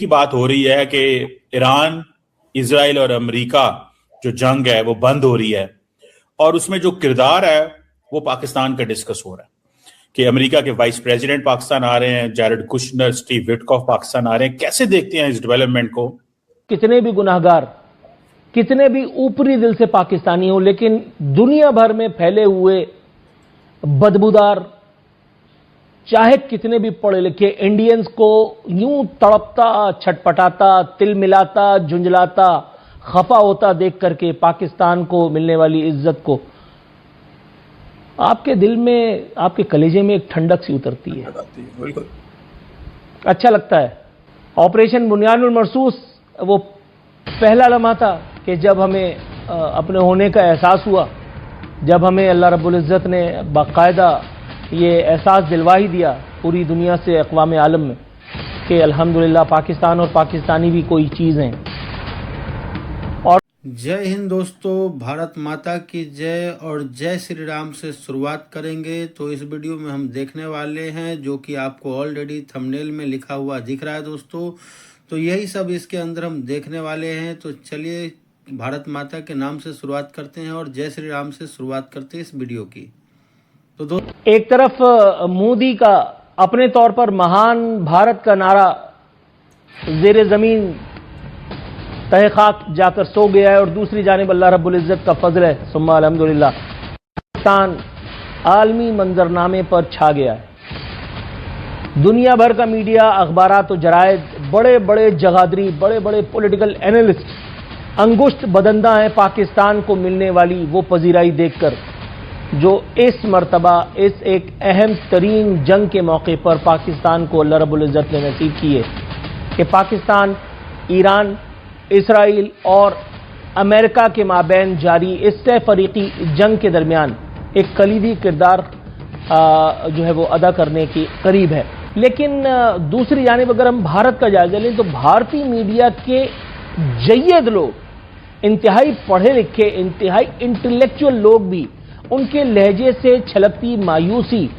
की बात हो रही है कि ईरान, इजराइल और अमेरिका जो जंग है वो बंद हो रही है, और उसमें जो किरदार है वो पाकिस्तान का डिस्कस हो रहा है कि अमेरिका के वाइस प्रेसिडेंट पाकिस्तान आ रहे हैं, Jared Kushner, Steve Witkoff Pakistan आ रहे हैं। कैसे देखते हैं इस डेवलपमेंट को? कितने भी गुनाहगार, कितने भी ऊपरी दिल से पाकिस्तानी हो, लेकिन दुनिया भर में फैले हुए बदबूदार, चाहे कितने भी पढ़े लिखे इंडियंस को यूं तड़पता, छटपटाता, तिल मिलाता, झुंझलाता, खफा होता देख करके पाकिस्तान को मिलने वाली इज्जत को आपके दिल में, आपके कलेजे में एक ठंडक सी उतरती है। बिल्कुल अच्छा लगता है। ऑपरेशन बुनियानुल मरसूस वो पहला लम्हा था कि जब हमें अपने होने का एहसास हुआ, जब हमें अल्लाह रब्बुल इज़्ज़त ने बाकायदा ये एहसास दिलवा ही दिया पूरी दुनिया से, अक़वाम आलम में, कि अल्हम्दुलिल्लाह पाकिस्तान और पाकिस्तानी भी कोई चीज़ हैं। और जय हिंद दोस्तों, भारत माता की जय और जय श्री राम से शुरुआत करेंगे। तो इस वीडियो में हम देखने वाले हैं, जो कि आपको ऑलरेडी थंबनेल में लिखा हुआ दिख रहा है दोस्तों, तो यही सब इसके अंदर हम देखने वाले हैं। तो चलिए भारत माता के नाम से शुरुआत करते हैं और जय श्री राम से शुरुआत करते हैं इस वीडियो की। तो एक तरफ मोदी का अपने तौर पर महान भारत का नारा ज़ेरे ज़मीन तहे खाक जाकर सो गया है, और दूसरी जानिब अल्लाह रब्बुल इज़्ज़त का फजल है, सुम्मा अल्हम्दुलिल्लाह, पाकिस्तान आलमी मंजरनामे पर छा गया है। दुनिया भर का मीडिया, अखबारात और जरायद, बड़े बड़े जगादरी, बड़े बड़े पॉलिटिकल एनालिस्ट अंगुश्त बदंदा हैं पाकिस्तान को मिलने वाली वो पजीराई देखकर, जो इस मर्तबा इस एक अहम तरीन जंग के मौके पर पाकिस्तान को अल्लाह रब्बुल इज़्ज़त ने नसीब की है कि पाकिस्तान, ईरान, इसराइल और अमेरिका के माबैन जारी इस तय फरीकी जंग के दरमियान एक कलीदी किरदार जो है वो अदा करने के करीब है। लेकिन दूसरी जानिब अगर हम भारत का जायजा लें तो भारतीय मीडिया के जय्यद लोग, इंतहाई पढ़े लिखे, इंतहाई इंटेलेक्चुअल लोग भी उनके लहजे से छलकती मायूसी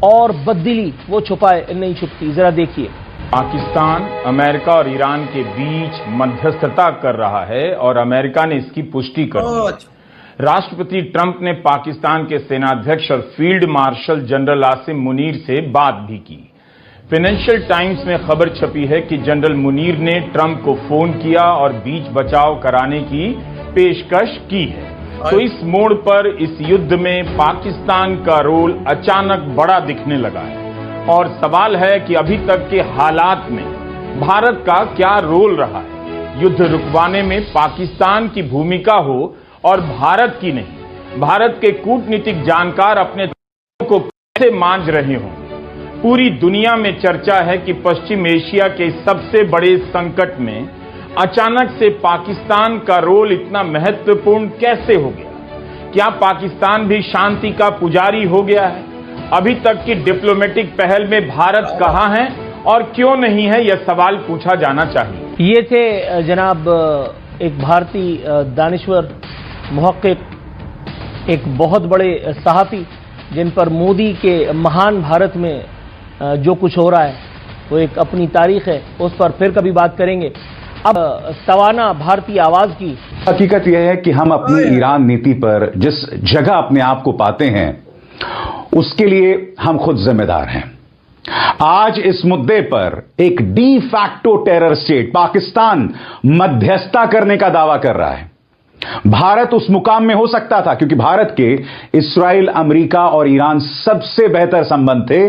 और बददिली वो छुपाए नहीं छुपती। जरा देखिए, पाकिस्तान अमेरिका और ईरान के बीच मध्यस्थता कर रहा है और अमेरिका ने इसकी पुष्टि कर दी। राष्ट्रपति ट्रंप ने पाकिस्तान के सेनाध्यक्ष और field marshal general Asim Munir से बात भी की। फाइनेंशियल टाइम्स में खबर छपी है कि जनरल मुनीर ने ट्रंप को फोन किया और बीच बचाव कराने की पेशकश की है। तो इस मोड़ पर इस युद्ध में पाकिस्तान का रोल अचानक बड़ा दिखने लगा है, और सवाल है कि अभी तक के हालात में भारत का क्या रोल रहा है। युद्ध रुकवाने में पाकिस्तान की भूमिका हो और भारत की नहीं। भारत के कूटनीतिक जानकार अपने को कैसे मांझ रहे हों। पूरी दुनिया में चर्चा है कि पश्चिम एशिया के सबसे बड़े संकट में अचानक से पाकिस्तान का रोल इतना महत्वपूर्ण कैसे हो गया। क्या पाकिस्तान भी शांति का पुजारी हो गया है? अभी तक की डिप्लोमेटिक पहल में भारत कहां है और क्यों नहीं है, यह सवाल पूछा जाना चाहिए। ये थे जनाब एक भारतीय दानिश्वर, मुहक्किक, एक बहुत बड़े सहाफ़ी, जिन पर मोदी के महान भारत में जो कुछ हो रहा है वो एक अपनी तारीख है, उस पर फिर कभी बात करेंगे। अब सवाना भारतीय आवाज की हकीकत यह है कि हम अपनी ईरान नीति पर जिस जगह अपने आप को पाते हैं उसके लिए हम खुद जिम्मेदार हैं। आज इस मुद्दे पर एक de facto terror state Pakistan मध्यस्थता करने का दावा कर रहा है। भारत उस मुकाम में हो सकता था क्योंकि भारत के इस्राइल, अमेरिका और ईरान सबसे बेहतर संबंध थे,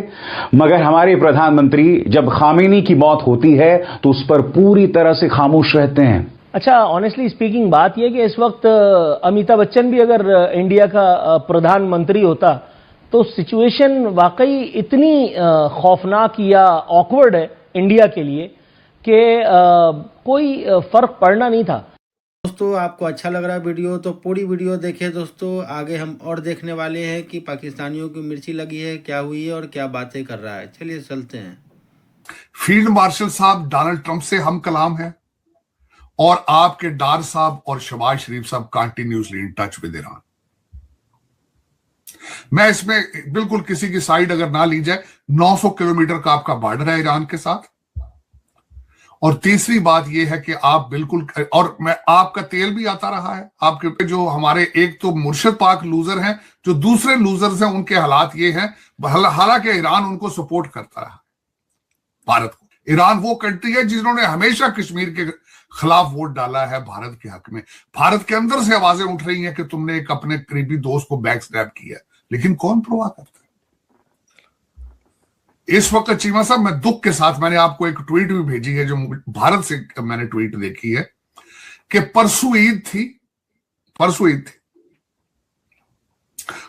मगर हमारे प्रधानमंत्री जब खामेनी की मौत होती है तो उस पर पूरी तरह से खामोश रहते हैं। अच्छा, ऑनेस्टली स्पीकिंग बात यह कि इस वक्त अमिताभ बच्चन भी अगर इंडिया का प्रधानमंत्री होता तो सिचुएशन वाकई इतनी खौफनाक या ऑकवर्ड है इंडिया के लिए कि कोई फर्क पड़ना नहीं था। दोस्तों, आपको अच्छा लग रहा है वीडियो तो पूरी वीडियो देखें दोस्तों। आगे हम और देखने वाले हैं कि पाकिस्तानियों की मिर्ची लगी है, क्या हुई है और क्या बातें कर रहा है। चलिए चलते हैं। फील्ड मार्शल साहब डोनाल्ड ट्रंप से हम कलाम है और आपके डार साहब और शहबाज शरीफ साहब continuously in touch with Iran. मैं इसमें बिल्कुल किसी की साइड अगर ना ली जाए, 900 किलोमीटर का आपका बॉर्डर है ईरान के साथ, और तीसरी बात यह है कि आप बिल्कुल, और मैं, आपका तेल भी आता रहा है, आपके जो हमारे एक तो मुर्शिद पाक लूजर हैं, जो दूसरे लूजर्स हैं, उनके हालात ये हैं, हालांकि ईरान उनको सपोर्ट करता रहा भारत को। ईरान वो कंट्री है जिन्होंने हमेशा कश्मीर के खिलाफ वोट डाला है भारत के हक में। भारत के अंदर से आवाजें उठ रही हैं कि तुमने एक अपने करीबी दोस्त को बैक स्टैप किया, लेकिन कौन परवाह करता है? इस वक्त चीमा साहब, मैं दुख के साथ, मैंने आपको एक ट्वीट भी भेजी है जो भारत से मैंने ट्वीट देखी है कि परसों ईद थी,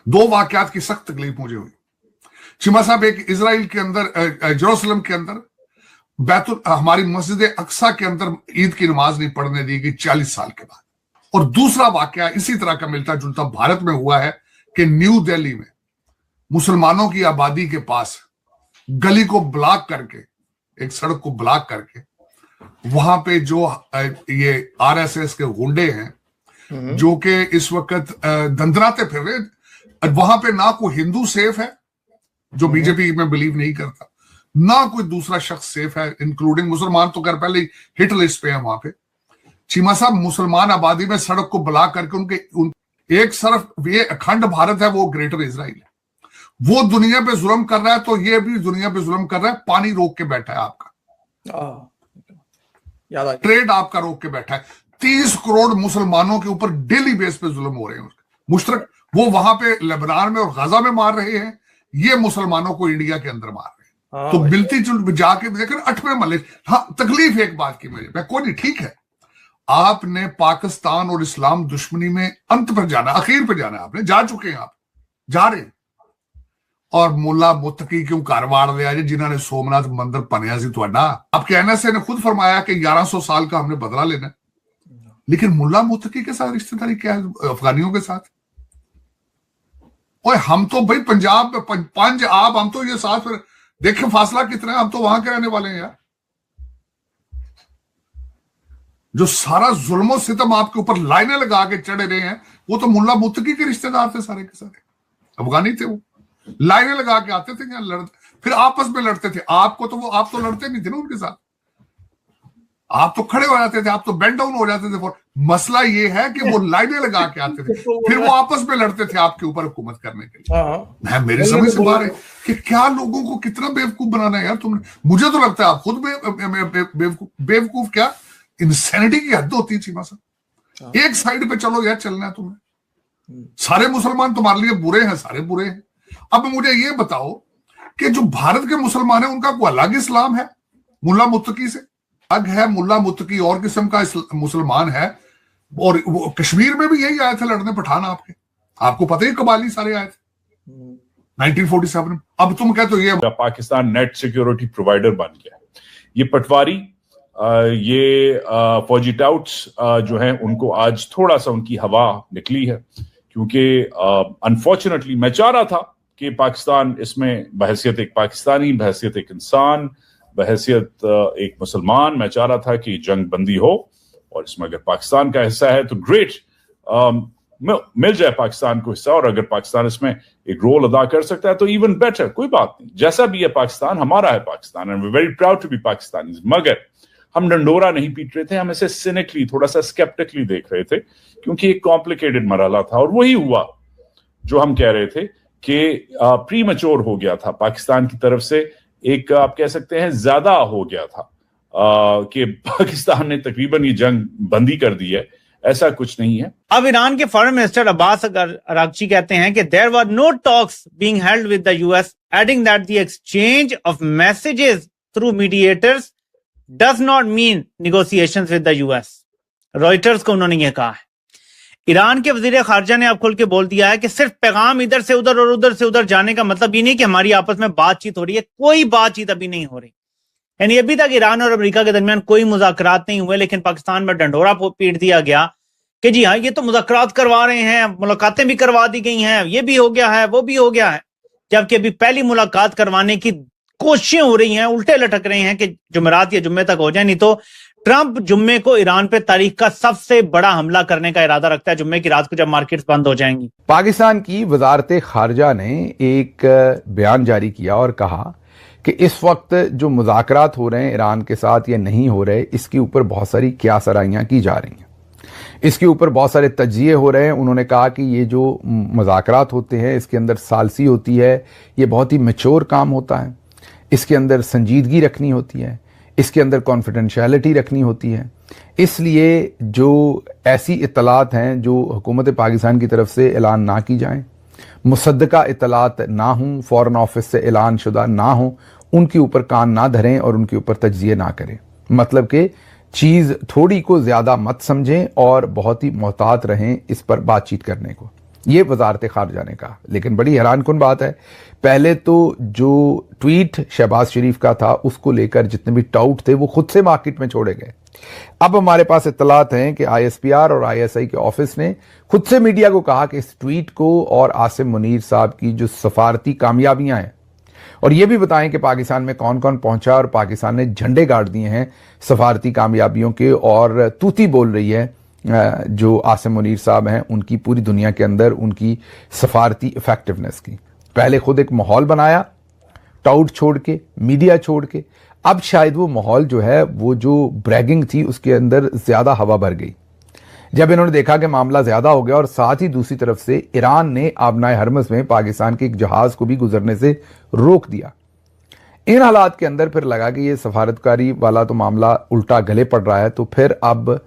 दो वाकयात की सख्त तकलीफ मुझे हुई चीमा साहब। एक इजराइल के अंदर, जेरूसलम के अंदर हमारी मस्जिद अक्सा के अंदर ईद की नमाज नहीं पढ़ने दी गई 40 साल के बाद। और दूसरा वाकया इसी तरह का मिलता जुलता भारत में हुआ है कि न्यू दिल्ली में मुसलमानों की आबादी के पास गली को ब्लॉक करके, एक सड़क को ब्लॉक करके, वहां पे जो ये आरएसएस के गुंडे हैं जो कि इस वक्त दंदनाते फिर रहे, वहां पे ना कोई हिंदू सेफ है जो बीजेपी में बिलीव नहीं करता, ना कोई दूसरा शख्स सेफ है, इंक्लूडिंग मुसलमान तो कर पहले हिट लिस्ट पे है वहां पे। चीमा साहब, मुसलमान आबादी में सड़क को ब्लॉक करके एक तरफ ये अखंड भारत है, वो ग्रेटर इजराइल है, वो दुनिया पे जुल्म कर रहा है, तो ये भी दुनिया पे जुल्म कर रहा है। पानी रोक के बैठा है आपका, ट्रेड आपका रोक के बैठा है। 30 करोड़ मुसलमानों के ऊपर डेली बेस पे जुल्म हो रहे हैं मुश्तरक। वो वहां पे लेबनान में और गाजा में मार रहे हैं, ये मुसलमानों को इंडिया के अंदर मार रहे हैं। तो बिलती जुल्म जाके देखें 8वें महल्ले। हाँ, तकलीफ एक बात की मुझे, मैं कोई नहीं, ठीक है, आपने पाकिस्तान और इस्लाम दुश्मनी में अंत पर जाना, आखिर पर जाना, आपने जा चुके हैं, आप जा रहे हैं। और मुला मुत्तकी क्यों कारवाड़ लिया जी, जिन्होंने सोमनाथ मंदिर पनिया सी तुहाडा। आपके एनएसए ने खुद फरमाया कि 1100 साल का हमने बदला लेना है, लेकिन मुला मुत्तकी के साथ रिश्तेदारी क्या है अफगानियों के साथ? ओए, हम तो भाई पंजाब पंजाब, हम तो ये साथ, फिर देखे फासला कितना है, हम तो वहां के रहने वाले हैं यार। जो सारा जुल्म सितम आपके ऊपर लाइनें लगा के चढ़े रहे हैं, वो तो मुल्ला मुत्तकी के रिश्तेदार थे, सारे के सारे अफगानी थे। वो लाइनें लगा के आते थे, यहाँ लड़ते, फिर आपस में लड़ते थे। आपको तो वो, आप तो लड़ते नहीं थे ना उनके साथ, आप तो खड़े हो जाते थे, आप तो बेंड डाउन हो जाते थे। मसला ये है कि वो लाइनें लगा के आते थे, फिर वो आपस में लड़ते थे आपके ऊपर हुकूमत करने के लिए। मैं, मेरे समझ से बाहर है कि क्या लोगों को कितना बेवकूफ बनाना है यार तुमने। मुझे तो लगता है आप खुद बेवकूफ, क्या इंसैनिटी की हद होती है चीमा साहब। एक साइड पे चलो यार, चलना है तुम्हें। सारे मुसलमान तुम्हारे लिए बुरे हैं, सारे बुरे हैं। अब मुझे ये बताओ कि जो भारत के मुसलमान है उनका कोई अलग इस्लाम है मुल्ला मुत्तकी से? अलग है, मुल्ला मुत्तकी और किस्म का मुसलमान है। और वो कश्मीर में भी यही आए थे लड़ने पठान, आपको पता ही, कबाली सारे आए थे 1947 में। अब तुम कहते हो ये पाकिस्तान नेट सिक्योरिटी प्रोवाइडर बन गया। ये पटवारी, ये फौजी टाउट्स जो हैं, उनको आज थोड़ा सा उनकी हवा निकली है, क्योंकि अनफॉर्चुनेटली मैं चाह रहा था कि पाकिस्तान इसमें बहैसियत एक पाकिस्तानी, बहैसियत एक इंसान, बहैसियत एक मुसलमान, मैं चाह रहा था कि जंग बंदी हो, और इसमें अगर पाकिस्तान का हिस्सा है तो ग्रेट, मिल जाए पाकिस्तान को हिस्सा, और अगर पाकिस्तान इसमें एक रोल अदा कर सकता है तो इवन बेटर, कोई बात नहीं। जैसा भी है पाकिस्तान हमारा है, Pakistan, and we are very proud to be Pakistanis. मगर हम डंडोरा नहीं पीट रहे थे, हम इसे सिनिकली, थोड़ा सा स्केप्टिकली देख रहे थे, क्योंकि एक कॉम्प्लिकेटेड मरहला था। और वही हुआ जो हम कह रहे थे कि प्री मैच्योर हो गया था पाकिस्तान की तरफ से, एक आप कह सकते हैं ज्यादा हो गया था कि पाकिस्तान ने तकरीबन ये जंग बंदी कर दी है। ऐसा कुछ नहीं है। अब ईरान के फॉरेन मिनिस्टर अब्बास अरागची कहते हैं कि there were no talks being held with the US, adding that the exchange of messages through mediators does not mean negotiations with the US. Reuters को उन्होंने यह कहा है। ईरान के वजीर खारजा ने अब खुल के बोल दिया है कि सिर्फ पैगाम इधर से उधर और उधर से उधर जाने का मतलब ये नहीं कि हमारी आपस में बातचीत हो रही है। कोई बातचीत अभी नहीं हो रही, यानी अभी तक ईरान और अमेरिका के दरमियान कोई मुज़ाकरात नहीं हुए। लेकिन पाकिस्तान में डंडोरा पीट दिया गया कि जी हाँ, ये तो मुज़ाकरात करवा रहे हैं, मुलाकातें भी करवा दी गई हैं, ये भी हो गया है, वो भी हो गया है। जबकि अभी पहली मुलाकात करवाने की कोशिशें हो रही हैं, उल्टे लटक रहे हैं कि जुमेरात या जुम्मे तक हो जाए, नहीं तो ट्रंप जुम्मे को ईरान पे तारीख का सबसे बड़ा हमला करने का इरादा रखता है, जुम्मे की रात को जब मार्केट्स बंद हो जाएंगी। पाकिस्तान की वजारत खारजा ने एक बयान जारी किया और कहा कि इस वक्त जो मुज़ाकरात हो रहे हैं ईरान के साथ या नहीं हो रहे, इसके ऊपर बहुत सारी क्यासराइयाँ की जा रही हैं, इसके ऊपर बहुत सारे तज्जिए हो रहे हैं। उन्होंने कहा कि ये जो मुज़ाकरात होते हैं इसके अंदर सालसी होती है, ये बहुत ही मैच्योर काम होता है, इसके अंदर संजीदगी रखनी होती है, इसके अंदर कॉन्फिडेंशियलिटी रखनी होती है। इसलिए जो ऐसी इत्तलात हैं जो हुकूमत पाकिस्तान की तरफ से ऐलान ना की जाएं, मुसद्दका इत्तलात ना हों, फ़ॉरेन ऑफिस से ऐलान शुदा ना हो, उनके ऊपर कान ना धरें और उनके ऊपर तज्जिए ना करें। मतलब कि चीज़ थोड़ी को ज़्यादा मत समझें और बहुत ही मोहतात रहें इस पर बातचीत करने को। ये वजारत खारजा ने कहा। लेकिन बड़ी हैरानकुन बात है, पहले तो जो ट्वीट शहबाज शरीफ का था उसको लेकर जितने भी टाउट थे वो खुद से मार्केट में छोड़े गए। अब हमारे पास इत्तलात हैं कि ISPR और ISI के ऑफिस ने खुद से मीडिया को कहा कि इस ट्वीट को और आसिम मुनीर साहब की जो सफारती कामयाबियां हैं, और ये भी बताएं कि पाकिस्तान में कौन कौन पहुंचा और पाकिस्तान ने झंडे गाड़ दिए हैं सफारती कामयाबियों के, और तूती बोल रही है जो आसिम मुनीर साहब हैं उनकी पूरी दुनिया के अंदर उनकी सफारती इफेक्टिवनेस की। पहले खुद एक माहौल बनाया टाउट छोड़ के, मीडिया छोड़ के, अब शायद वो माहौल जो है वो जो ब्रैगिंग थी उसके अंदर ज्यादा हवा भर गई जब इन्होंने देखा कि मामला ज्यादा हो गया। और साथ ही दूसरी तरफ से ईरान ने आबनाए हरमज में पाकिस्तान के एक जहाज को भी गुजरने से रोक दिया। इन हालात के अंदर फिर लगा कि ये सफारतकारी वाला तो मामला उल्टा गले पड़ रहा है, तो फिर अब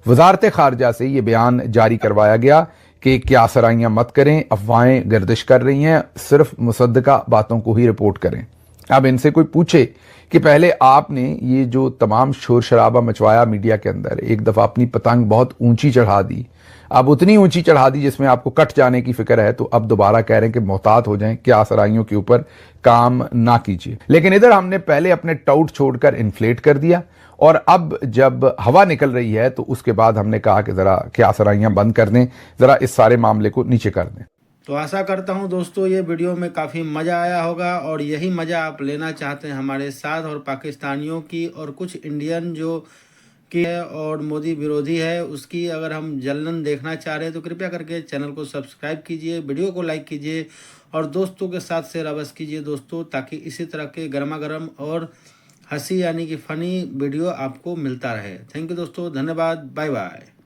वजारत खारजा से ये बयान जारी करवाया गया कि क्या सराइयां मत करें, अफवाहें गर्दिश कर रही हैं, सिर्फ मुसद्दका बातों को ही रिपोर्ट करें। अब इनसे कोई पूछे कि पहले आपने ये जो तमाम शोर शराबा मचवाया मीडिया के अंदर, एक दफ़ा अपनी पतंग बहुत ऊंची चढ़ा दी, अब उतनी ऊंची चढ़ा दी जिसमें आपको कट जाने की फिक्र है, तो अब दोबारा कह रहे हैं कि मोहतात हो जाएं, क्या सराइयों के ऊपर काम ना कीजिए। लेकिन इधर हमने पहले अपने टाउट छोड़कर इन्फ्लेट कर दिया, और अब जब हवा निकल रही है तो उसके बाद हमने कहा कि ज़रा क्या सराइयाँ बंद कर दें, ज़रा इस सारे मामले को नीचे कर दें। तो आशा करता हूं दोस्तों ये वीडियो में काफ़ी मज़ा आया होगा, और यही मज़ा आप लेना चाहते हैं हमारे साथ और पाकिस्तानियों की और कुछ इंडियन जो की है और मोदी विरोधी है उसकी अगर हम जलन देखना चाह रहे हैं तो कृपया करके चैनल को सब्सक्राइब कीजिए, वीडियो को लाइक कीजिए और दोस्तों के साथ शेयर अवश्य कीजिए दोस्तों, ताकि इसी तरह के गर्मा गर्म और हंसी यानी कि फ़नी वीडियो आपको मिलता रहे। थैंक यू दोस्तों, धन्यवाद, बाय बाय।